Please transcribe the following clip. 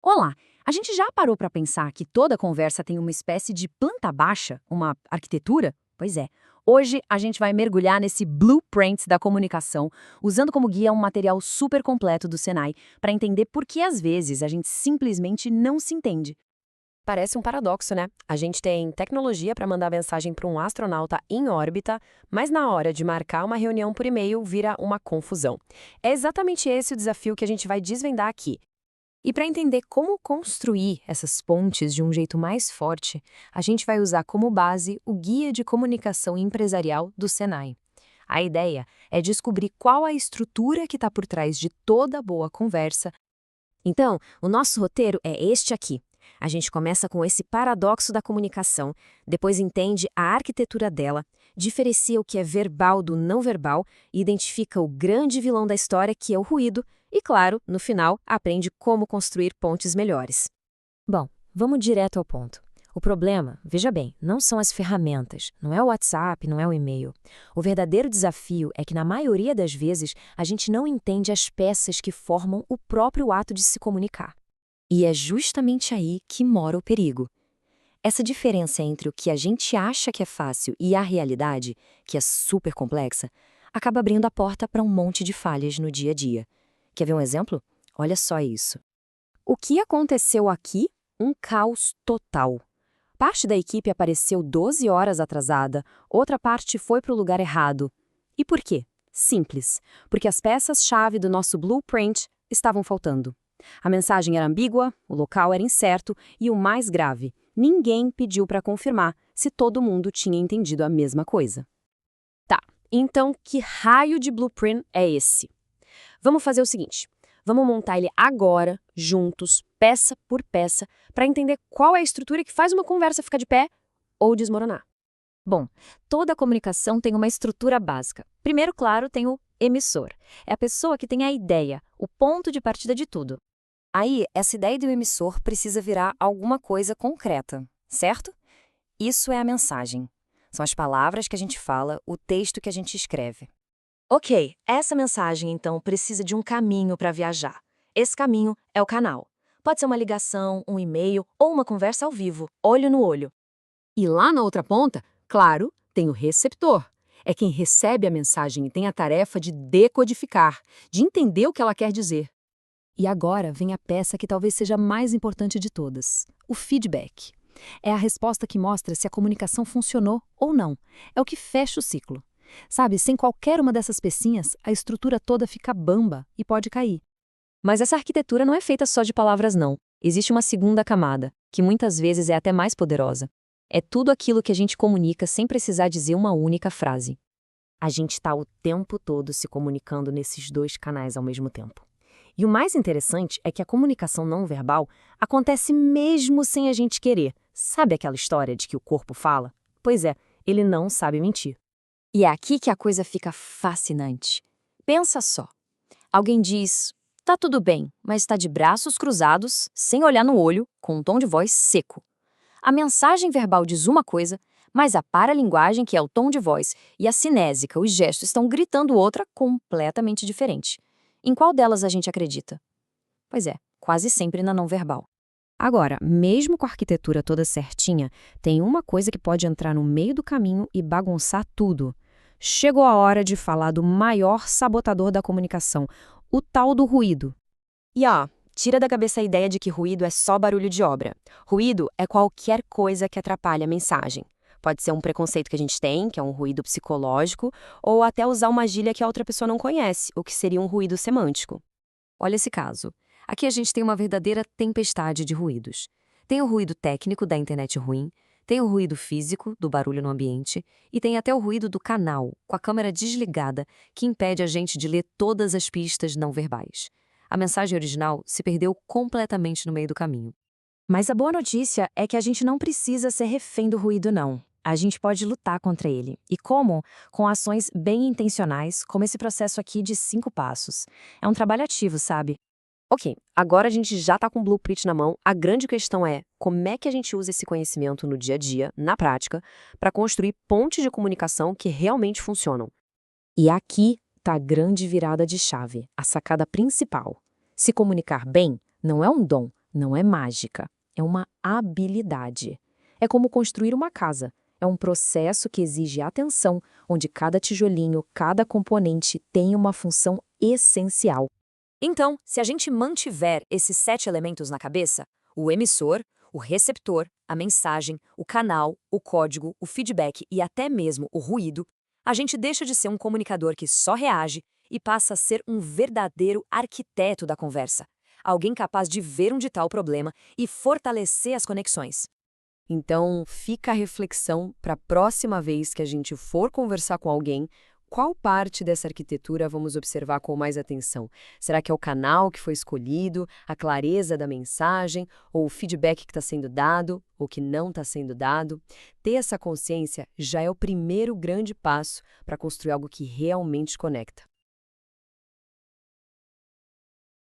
Olá! A gente já parou para pensar que toda conversa tem uma espécie de planta baixa, uma arquitetura? Pois é. Hoje a gente vai mergulhar nesse blueprint da comunicação, usando como guia um material super completo do Senai, para entender por que às vezes a gente simplesmente não se entende. Parece um paradoxo, né? A gente tem tecnologia para mandar mensagem para um astronauta em órbita, mas na hora de marcar uma reunião por e-mail vira uma confusão. É exatamente esse o desafio que a gente vai desvendar aqui. E para entender como construir essas pontes de um jeito mais forte, a gente vai usar como base o Guia de Comunicação Empresarial do Senai. A ideia é descobrir qual a estrutura que está por trás de toda boa conversa. Então, o nosso roteiro é este aqui. A gente começa com esse paradoxo da comunicação, depois entende a arquitetura dela, diferencia o que é verbal do não verbal e identifica o grande vilão da história, que é o ruído, e, claro, no final, aprende como construir pontes melhores. Bom, vamos direto ao ponto. O problema, veja bem, não são as ferramentas, não é o WhatsApp, não é o e-mail. O verdadeiro desafio é que, na maioria das vezes, a gente não entende as peças que formam o próprio ato de se comunicar. E é justamente aí que mora o perigo. Essa diferença entre o que a gente acha que é fácil e a realidade, que é super complexa, acaba abrindo a porta para um monte de falhas no dia a dia. Quer ver um exemplo? Olha só isso. O que aconteceu aqui? Um caos total. Parte da equipe apareceu 12 horas atrasada, outra parte foi para o lugar errado. E por quê? Simples. Porque as peças-chave do nosso blueprint estavam faltando. A mensagem era ambígua, o local era incerto e, o mais grave, ninguém pediu para confirmar se todo mundo tinha entendido a mesma coisa. Tá, então que raio de blueprint é esse? Vamos fazer o seguinte, vamos montar ele agora, juntos, peça por peça, para entender qual é a estrutura que faz uma conversa ficar de pé ou desmoronar. Bom, toda comunicação tem uma estrutura básica. Primeiro, claro, tem o emissor. É a pessoa que tem a ideia, o ponto de partida de tudo. Aí, essa ideia do emissor precisa virar alguma coisa concreta, certo? Isso é a mensagem. São as palavras que a gente fala, o texto que a gente escreve. Ok, essa mensagem, então, precisa de um caminho para viajar. Esse caminho é o canal. Pode ser uma ligação, um e-mail ou uma conversa ao vivo, olho no olho. E lá na outra ponta, claro, tem o receptor. É quem recebe a mensagem e tem a tarefa de decodificar, de entender o que ela quer dizer. E agora vem a peça que talvez seja a mais importante de todas, o feedback. É a resposta que mostra se a comunicação funcionou ou não. É o que fecha o ciclo. Sabe, sem qualquer uma dessas pecinhas, a estrutura toda fica bamba e pode cair. Mas essa arquitetura não é feita só de palavras, não. Existe uma segunda camada, que muitas vezes é até mais poderosa. É tudo aquilo que a gente comunica sem precisar dizer uma única frase. A gente está o tempo todo se comunicando nesses dois canais ao mesmo tempo. E o mais interessante é que a comunicação não verbal acontece mesmo sem a gente querer. Sabe aquela história de que o corpo fala? Pois é, ele não sabe mentir. E é aqui que a coisa fica fascinante. Pensa só. Alguém diz, tá tudo bem, mas está de braços cruzados, sem olhar no olho, com um tom de voz seco. A mensagem verbal diz uma coisa, mas a paralinguagem, que é o tom de voz, e a cinésica, os gestos, estão gritando outra completamente diferente. Em qual delas a gente acredita? Pois é, quase sempre na não verbal. Agora, mesmo com a arquitetura toda certinha, tem uma coisa que pode entrar no meio do caminho e bagunçar tudo. Chegou a hora de falar do maior sabotador da comunicação, o tal do ruído. E tira da cabeça a ideia de que ruído é só barulho de obra. Ruído é qualquer coisa que atrapalha a mensagem. Pode ser um preconceito que a gente tem, que é um ruído psicológico, ou até usar uma gíria que a outra pessoa não conhece, o que seria um ruído semântico. Olha esse caso. Aqui a gente tem uma verdadeira tempestade de ruídos. Tem o ruído técnico da internet ruim, tem o ruído físico, do barulho no ambiente, e tem até o ruído do canal, com a câmera desligada, que impede a gente de ler todas as pistas não verbais. A mensagem original se perdeu completamente no meio do caminho. Mas a boa notícia é que a gente não precisa ser refém do ruído, não. A gente pode lutar contra ele. E como? Com ações bem intencionais, como esse processo aqui de 5 passos. É um trabalho ativo, sabe? Ok, agora a gente já está com o blueprint na mão. A grande questão é como é que a gente usa esse conhecimento no dia a dia, na prática, para construir pontes de comunicação que realmente funcionam. E aqui está a grande virada de chave, a sacada principal. Se comunicar bem não é um dom, Não é mágica, é uma habilidade. É como construir uma casa. É um processo que exige atenção, onde cada tijolinho, cada componente tem uma função essencial. Então, se a gente mantiver esses 7 elementos na cabeça, o emissor, o receptor, a mensagem, o canal, o código, o feedback e até mesmo o ruído, a gente deixa de ser um comunicador que só reage e passa a ser um verdadeiro arquiteto da conversa. Alguém capaz de ver onde está o problema e fortalecer as conexões. Então, fica a reflexão para a próxima vez que a gente for conversar com alguém, qual parte dessa arquitetura vamos observar com mais atenção? Será que é o canal que foi escolhido, a clareza da mensagem, ou o feedback que está sendo dado, ou que não está sendo dado? Ter essa consciência já é o primeiro grande passo para construir algo que realmente conecta.